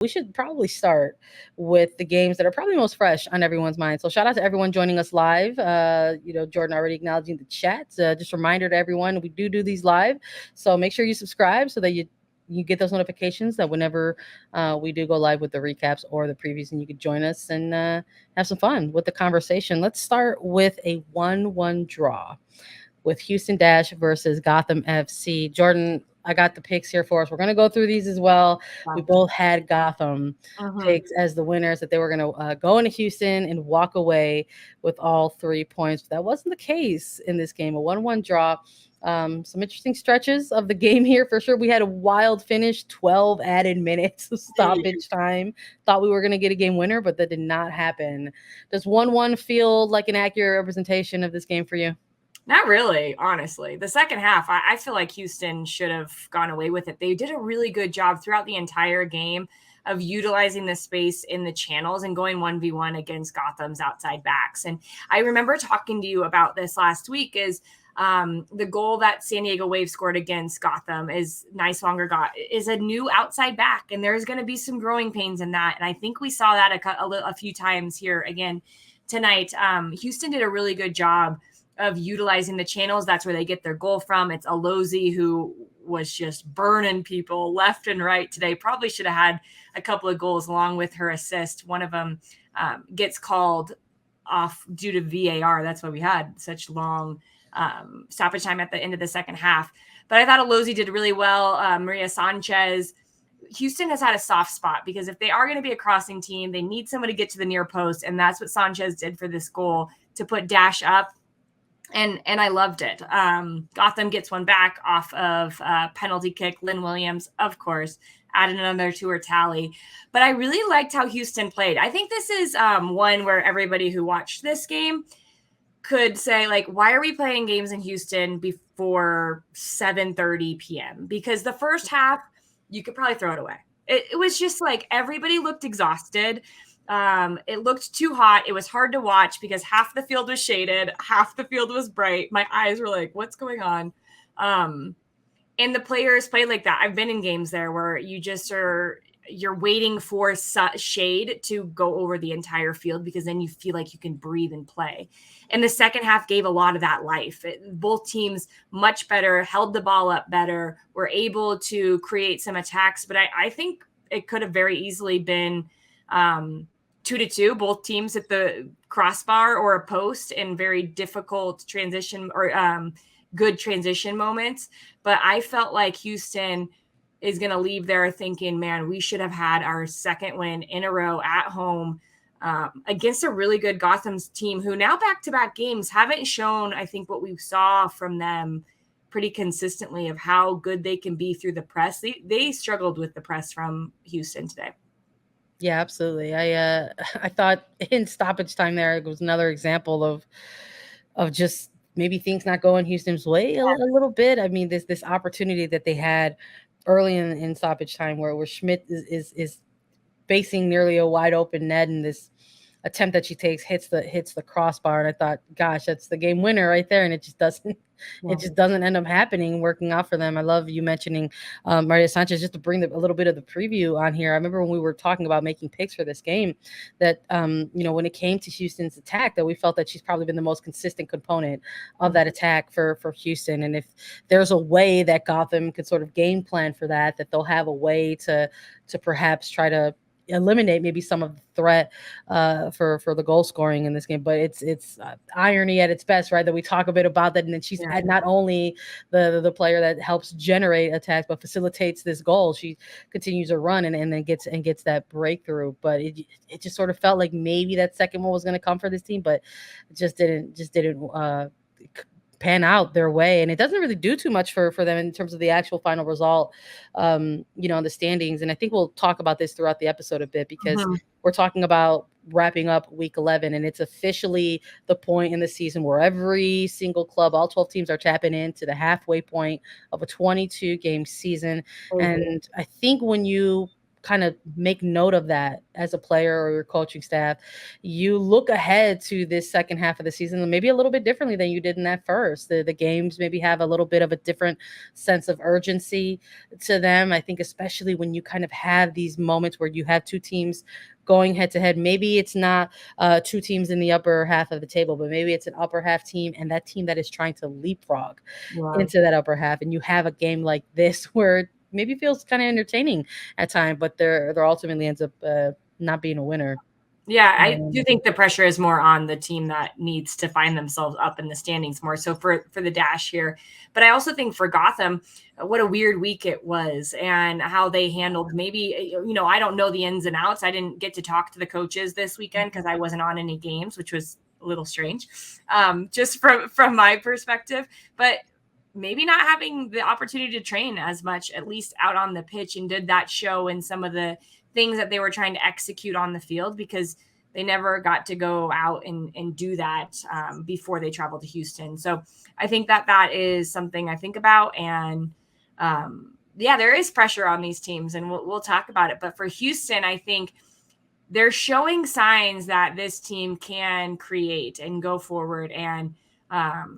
we should probably start with the games that are probably most fresh on everyone's mind. So shout out to everyone joining us live. Jordan already acknowledging the chat. Just a reminder to everyone, we do these live. So make sure you subscribe so that you get those notifications that whenever we do go live with the recaps or the previews, and you could join us and have some fun with the conversation. Let's start with a 1-1 draw with Houston Dash versus Gotham FC. Jordan, I got the picks here for us. We're going to go through these as well. We both had Gotham picks as the winners, that they were going to go into Houston and walk away with all 3 points. But that wasn't the case in this game. A 1-1 draw. Some interesting stretches of the game here for sure. We had a wild finish, 12 added minutes of stoppage time. Thought we were going to get a game winner, but that did not happen. Does 1-1 feel like an accurate representation of this game for you? Not really, honestly. The second half, I feel like Houston should have gone away with it. They did a really good job throughout the entire game of utilizing the space in the channels and going 1v1 against Gotham's outside backs. And I remember talking to you about this last week is the goal that San Diego Wave scored against Gotham is is a new outside back. And there's going to be some growing pains in that. And I think we saw that a few times here again tonight. Houston did a really good job of utilizing the channels. That's where they get their goal from. It's Alozi, who was just burning people left and right today. Probably should have had a couple of goals along with her assist. One of them gets called off due to VAR. That's why we had such long stoppage time at the end of the second half. But I thought Alozi did really well. Maria Sanchez. Houston has had a soft spot because if they are going to be a crossing team, they need someone to get to the near post. And that's what Sanchez did for this goal, to put Dash up. And I loved it. Gotham gets one back off of penalty kick. Lynn Williams, of course, added another to her tally. But I really liked how Houston played. I think this is one where everybody who watched this game could say, like, why are we playing games in Houston before 7:30 p.m.? Because the first half, you could probably throw it away. It was just like everybody looked exhausted. It looked too hot. It was hard to watch because half the field was shaded, half the field was bright. My eyes were like, what's going on? And the players played like that. I've been in games there where you're waiting for shade to go over the entire field because then you feel like you can breathe and play. And the second half gave a lot of that life. Both teams much better, held the ball up better, were able to create some attacks. But I think it could have very easily been 2-2, both teams at the crossbar or a post in very difficult transition or good transition moments. But I felt like Houston is going to leave there thinking, man, we should have had our second win in a row at home against a really good Gotham's team who now back-to-back games haven't shown, I think, what we saw from them pretty consistently of how good they can be through the press. They struggled with the press from Houston today. Yeah, absolutely. I thought in stoppage time there, it was another example of just maybe things not going Houston's way a little bit. I mean, this opportunity that they had early in stoppage time where Schmidt is facing nearly a wide open net, and this attempt that she takes hits the crossbar, and I thought, gosh, that's the game winner right there, and it just doesn't end up happening, working out for them. I love you mentioning Maria Sanchez, just to bring a little bit of the preview on here. I remember when we were talking about making picks for this game that when it came to Houston's attack, that we felt that she's probably been the most consistent component of that attack for Houston. And if there's a way that Gotham could sort of game plan for that they'll have a way to perhaps try to eliminate maybe some of the threat for the goal scoring in this game. But it's irony at its best, right? That we talk a bit about that, and then she's not only the player that helps generate attacks, but facilitates this goal. She continues a run and then gets that breakthrough. But it just sort of felt like maybe that second one was going to come for this team, but it just didn't pan out their way, and it doesn't really do too much for them in terms of the actual final result, in the standings. And I think we'll talk about this throughout the episode a bit because we're talking about wrapping up week 11, and it's officially the point in the season where every single club, all 12 teams, are tapping into the halfway point of a 22 game season. And I think when you kind of make note of that as a player or your coaching staff, you look ahead to this second half of the season maybe a little bit differently than you did in that first. The games maybe have a little bit of a different sense of urgency to them. I think especially when you kind of have these moments where you have two teams going head to head. Maybe it's not two teams in the upper half of the table, but maybe it's an upper half team and that team that is trying to leapfrog into that upper half. And you have a game like this where it maybe feels kind of entertaining at times, but they're ultimately ends up not being a winner. Yeah, I do think the pressure is more on the team that needs to find themselves up in the standings more so for the Dash here. But I also think for Gotham, what a weird week it was and how they handled maybe, I don't know the ins and outs. I didn't get to talk to the coaches this weekend because I wasn't on any games, which was a little strange, just from my perspective. But maybe not having the opportunity to train as much, at least out on the pitch, and did that show in some of the things that they were trying to execute on the field because they never got to go out and do that before they traveled to Houston. So I think that is something I think about. And there is pressure on these teams and we'll talk about it. But for Houston, I think they're showing signs that this team can create and go forward and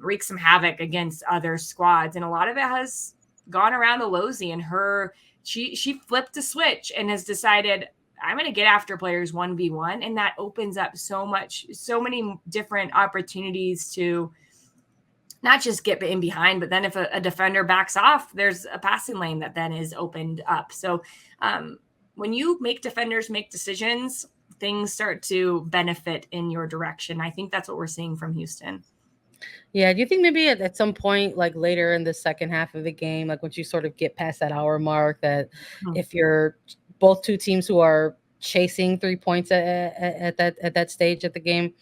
wreak some havoc against other squads. And a lot of it has gone around Alozie and her. She flipped a switch and has decided I'm going to get after players 1v1. And that opens up so many different opportunities to not just get in behind, but then if a defender backs off, there's a passing lane that then is opened up. So when you make defenders make decisions, things start to benefit in your direction. I think that's what we're seeing from Houston. Yeah, do you think maybe at some point, like later in the second half of the game, like once you sort of get past that hour mark, that if you're both two teams who are chasing 3 points at that stage of the game,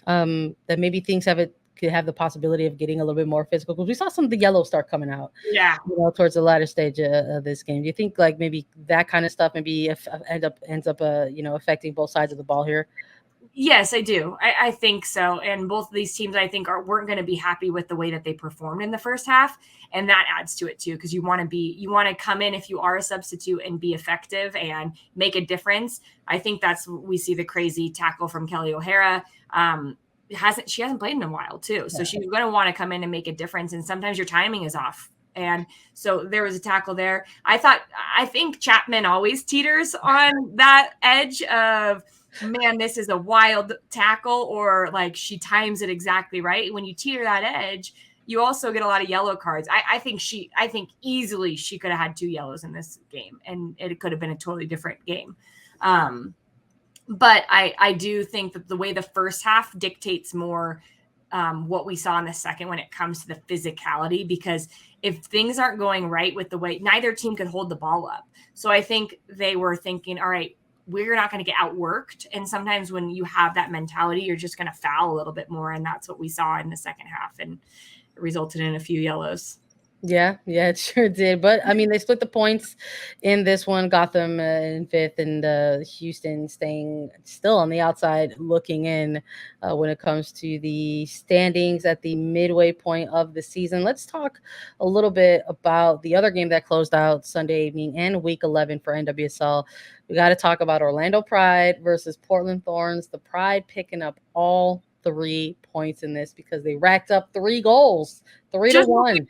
that maybe things could have the possibility of getting a little bit more physical? Because we saw some of the yellow start coming out, towards the latter stage of this game. Do you think like maybe that kind of stuff maybe ends up affecting both sides of the ball here? Yes, I do. I think so. And both of these teams, I think, weren't going to be happy with the way that they performed in the first half. And that adds to it, too, because you want to come in if you are a substitute and be effective and make a difference. I think we see the crazy tackle from Kelly Herrera. She hasn't played in a while, too. So she's going to want to come in and make a difference. And sometimes your timing is off. And so there was a tackle there. I think Chapman always teeters on that edge of, man, this is a wild tackle, or like she times it exactly right. When you teeter that edge, you also get a lot of yellow cards. I think easily she could have had 2 yellows in this game and it could have been a totally different game. But I do think that the way the first half dictates more what we saw in the second when it comes to the physicality, because if things aren't going right with the way, neither team could hold the ball up. So I think they were thinking, all right, we're not going to get outworked. And sometimes when you have that mentality, you're just going to foul a little bit more. And that's what we saw in the second half. And it resulted in a few yellows. Yeah, it sure did. But I mean, they split the points in this one. Gotham in 5th and Houston staying still on the outside looking in when it comes to the standings at the midway point of the season. Let's talk a little bit about the other game that closed out Sunday evening and week 11 for NWSL. We got to talk about Orlando Pride versus Portland Thorns. The Pride picking up all 3 points in this because they racked up 3 goals, 3-1.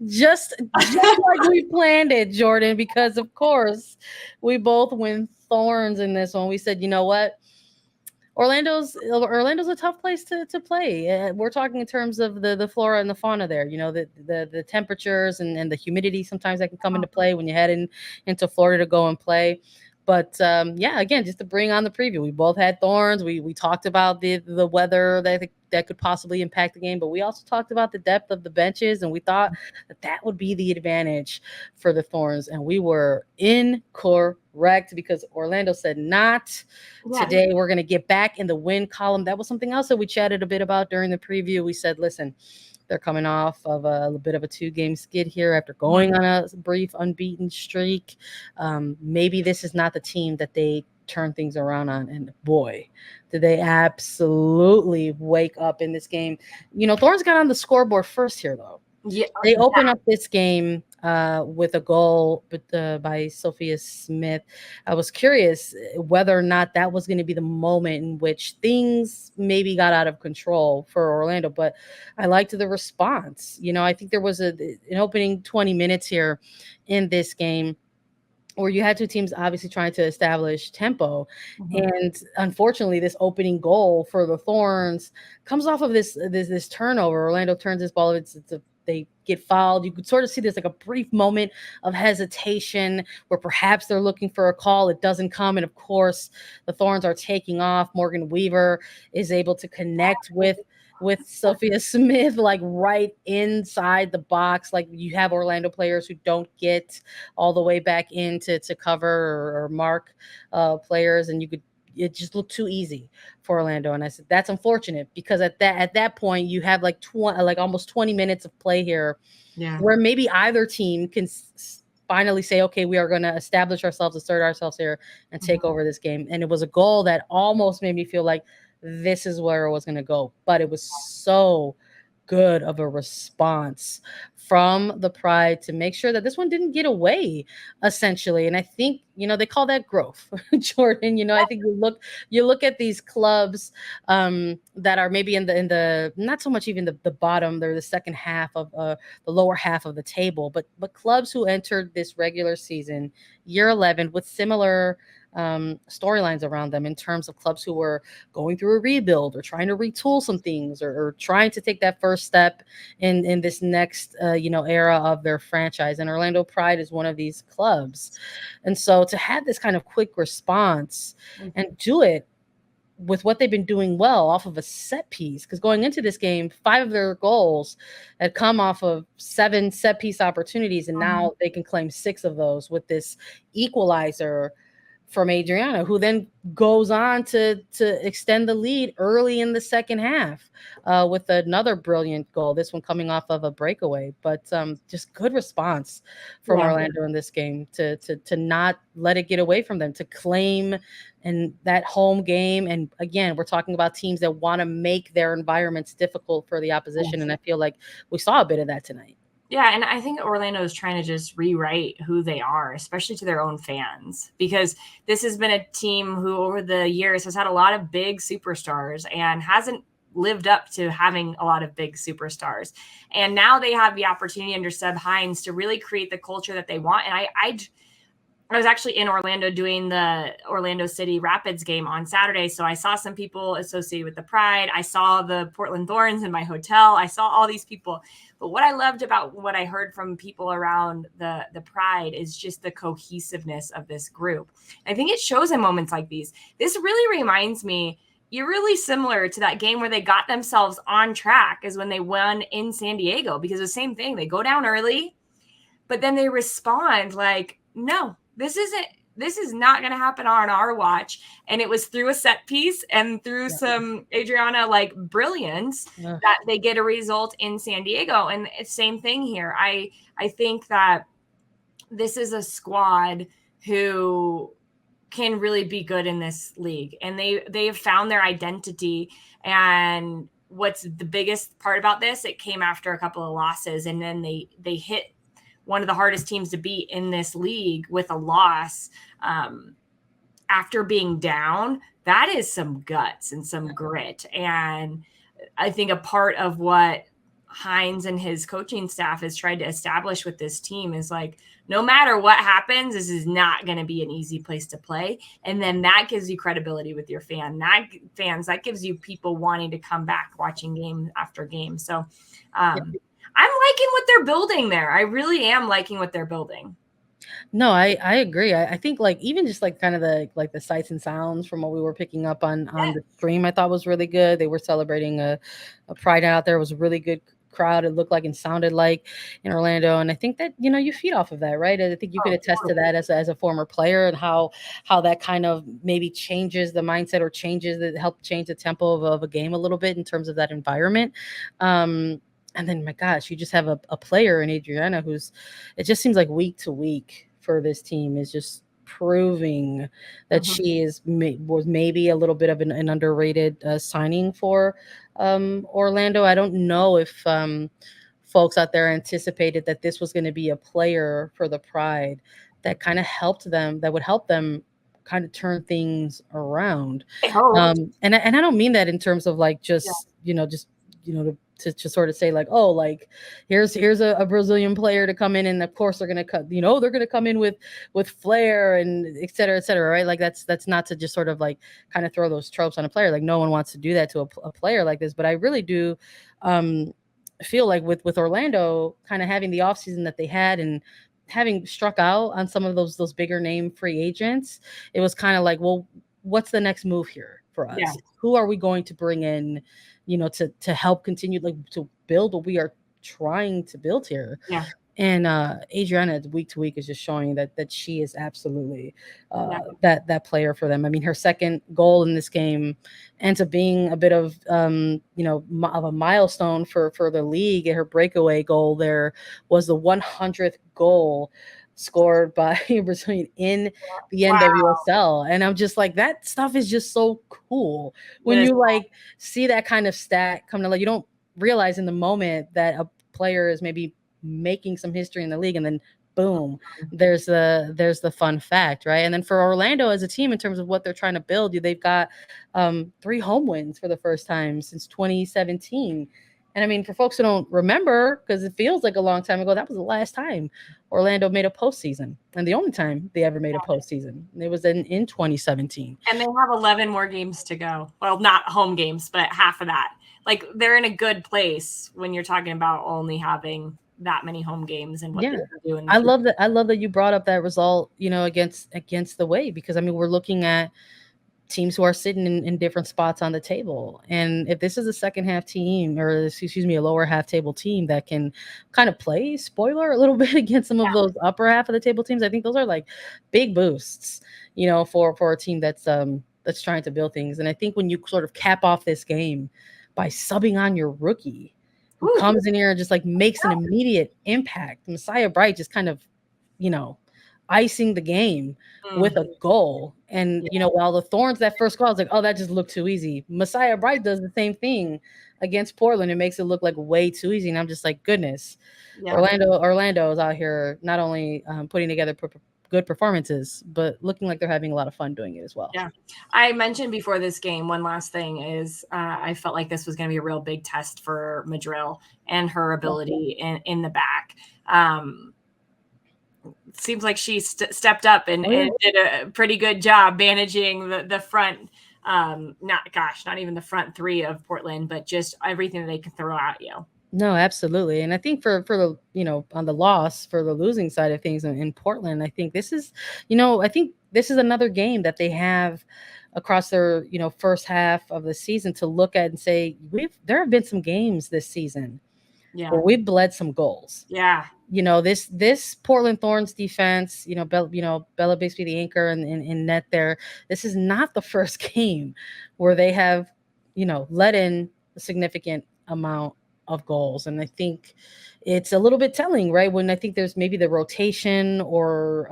Just like we planned it, Jordan, because of course we both win Thorns in this one. We said, you know what? Orlando's a tough place to play. We're talking in terms of the flora and the fauna there. The temperatures and the humidity sometimes that can come into play when you head into Florida to go and play. But again, just to bring on the preview, we both had Thorns. We talked about the weather that could possibly impact the game, but we also talked about the depth of the benches, and we thought that would be the advantage for the Thorns, and we were incorrect because Orlando said not. Today we're going to get back in the win column. That was something else that we chatted a bit about during the preview. We said, listen, they're coming off of a bit of a 2-game skid here after going on a brief unbeaten streak. Maybe this is not the team that they turn things around on. And boy, did they absolutely wake up in this game. Thorns got on the scoreboard first here, though. Yeah, they open up this game with a goal by Sophia Smith. I was curious whether or not that was going to be the moment in which things maybe got out of control for Orlando, but I liked the response. I think there was an opening 20 minutes here in this game where you had two teams obviously trying to establish tempo. Mhm. And unfortunately, this opening goal for the Thorns comes off of this turnover. Orlando turns this ball. They get fouled. You could sort of see there's like a brief moment of hesitation where perhaps they're looking for a call. It doesn't come. And of course, the Thorns are taking off. Morgan Weaver is able to connect with Sophia Smith, like right inside the box. Like you have Orlando players who don't get all the way back in to cover or mark players, and it just looked too easy for Orlando. And I said that's unfortunate because at that point you have like almost 20 minutes of play here, Yeah. where maybe either team can finally say, okay, we are going to establish ourselves, assert ourselves here, and take over this game. And it was a goal that almost made me feel like this is where it was going to go. But it was so good of a response from the Pride to make sure that this one didn't get away, essentially. And I think, they call that growth, Jordan. I think you look at these clubs that are maybe in the not so much even the bottom, they're the second half of the lower half of the table, but clubs who entered this regular season, year 11, with similar storylines around them in terms of clubs who were going through a rebuild or trying to retool some things, or trying to take that first step in this next era of their franchise. And Orlando Pride is one of these clubs. And so to have this kind of quick response and do it with what they've been doing well off of a set piece, because going into this game, 5 of their goals had come off of 7 set piece opportunities, and now they can claim 6 of those with this equalizer from Adriana, who then goes on to extend the lead early in the second half with another brilliant goal. This one coming off of a breakaway, but just good response from Yeah. Orlando in this game to not let it get away from them, to claim and that home game. And again, we're talking about teams that want to make their environments difficult for the opposition, Yes. and I feel like we saw a bit of that tonight. Yeah, and I think Orlando is trying to just rewrite who they are, especially to their own fans, because this has been a team who over the years has had a lot of big superstars and hasn't lived up to having a lot of big superstars. And now they have the opportunity under Seb Hines to really create the culture that they want. And I was actually in Orlando doing the Orlando City Rapids game on Saturday. So I saw some people associated with the Pride. I saw the Portland Thorns in my hotel. I saw all these people. But what I loved about what I heard from people around the Pride is just the cohesiveness of this group. I think it shows in moments like these. This really reminds me, you're really similar to that game where they got themselves on track, is when they won in San Diego, because the same thing, they go down early, but then they respond like, no, this is not going to happen on our watch. And it was through a set piece and through some Adriana like brilliance that they get a result in San Diego. And it's same thing here. I think that this is a squad who can really be good in this league, and they have found their identity. And what's the biggest part about this, it came after a couple of losses, and then they hit one of the hardest teams to beat in this league with a loss after being down. That is some guts and some grit. And I think a part of what Hines and his coaching staff has tried to establish with this team is like, no matter what happens, this is not going to be an easy place to play. And then that gives you credibility with your that gives you people wanting to come back watching game after game. So I'm liking what they're building there. I really am liking what they're building. No, I agree. I think like even just like kind of the sights and sounds from what we were picking up on the stream, I thought was really good. They were celebrating a Pride out there. It was a really good crowd. It looked like and sounded like in Orlando, and I think that you feed off of that, right? I think you could attest to that as a former player, and how that kind of maybe changes the mindset, or help change the tempo of a game a little bit in terms of that environment. And then, my gosh, you just have a player in Adriana it just seems like week to week for this team is just proving that she was maybe a little bit of an underrated signing for Orlando. I don't know if folks out there anticipated that this was going to be a player for the Pride that kind of helped them, that would help them kind of turn things around. I hope. And I don't mean that in terms of like Yeah. just to sort of say like, oh, like here's a Brazilian player to come in, and of course they're gonna cut, they're gonna come in with flair and et cetera, right? Like that's not to just sort of like kind of throw those tropes on a player. Like no one wants to do that to a player like this, but I really do um feel like with Orlando kind of having the offseason that they had and having struck out on some of those bigger name free agents, it was kind of like, well, what's the next move here for Yeah. us? Who are we going to bring in, to help continue, like, to build what we are trying to build here? Yeah. And Adriana week to week is just showing that she is absolutely Yeah. that player for them. I mean, her second goal in this game ends up being a bit of of a milestone for the league. Her breakaway goal there was the 100th goal scored by a Brazilian in the Wow. NWSL, and I'm just like, that stuff is just so cool when This, you like see that kind of stat come to, like, you don't realize in the moment that a player is maybe making some history in the league, and then boom, there's the fun fact, right? And then for Orlando as a team, in terms of what they're trying to build, they've got 3 home wins for the first time since 2017. And I mean, for folks who don't remember, because it feels like a long time ago, that was the last time Orlando made a postseason, and the only time they ever made a postseason. It was in 2017. and they have 11 more games to go. Well, not home games, but half of that. Like, they're in a good place when you're talking about only having that many home games and what Yeah. they can do in the I future. love that you brought up that result, against the Way, because I mean, we're looking at teams who are sitting in different spots on the table. And if this is a second half team, or excuse me, a lower half table team that can kind of play spoiler a little bit against some of those upper half of the table teams, I think those are like big boosts, for a team that's trying to build things. And I think when you sort of cap off this game by subbing on your rookie who Ooh. comes in here and just like makes an immediate impact, Messiah Bright just kind of, icing the game with a goal. And while the Thorns, that first goal, I was like, oh, that just looked too easy. Messiah Bright does the same thing against Portland. It makes it look like way too easy. And I'm just like, goodness, Yeah. Orlando is out here not only putting together good performances, but looking like they're having a lot of fun doing it as well. Yeah. I mentioned before this game, one last thing is I felt like this was going to be a real big test for Madrill and her ability in the back. Seems like she stepped up and did a pretty good job managing the front. Not even the front three of Portland, but just everything that they can throw at you. No, absolutely. And I think for the, on the loss, for the losing side of things in Portland, I think this is, another game that they have across their, first half of the season to look at and say, there have been some games this season where we've bled some goals. Yeah. This Portland Thorns defense, Bella Bixby, the anchor in net there. This is not the first game where they have, let in a significant amount of goals. And I think it's a little bit telling, right? When I think there's maybe the rotation or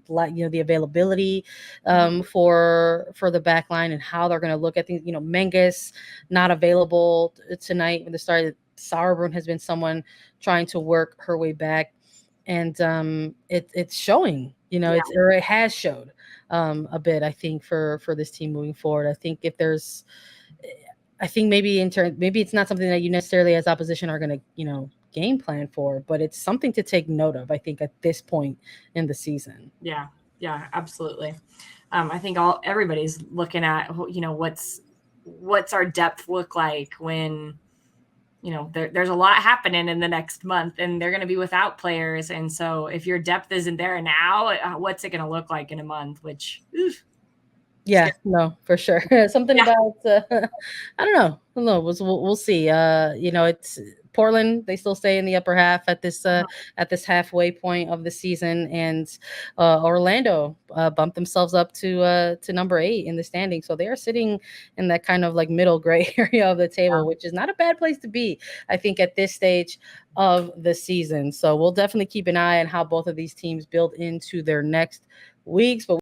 the availability for the back line and how they're going to look at things. Menges not available tonight when the start. Sauerbrunn has been someone trying to work her way back, and it's showing. It has showed a bit. I think for this team moving forward. I think maybe maybe it's not something that you necessarily as opposition are going to game plan for, but it's something to take note of, I think, at this point in the season. Yeah, absolutely. I think everybody's looking at what's our depth look like when there's a lot happening in the next month, and they're going to be without players. And so if your depth isn't there now, what's it going to look like in a month? Which yeah, no, for sure. Something about I don't know. We'll see. It's Portland. They still stay in the upper half at this halfway point of the season, and Orlando bumped themselves up to number 8 in the standing. So they are sitting in that kind of like middle gray area of the table, which is not a bad place to be, I think, at this stage of the season. So we'll definitely keep an eye on how both of these teams build into their next weeks. But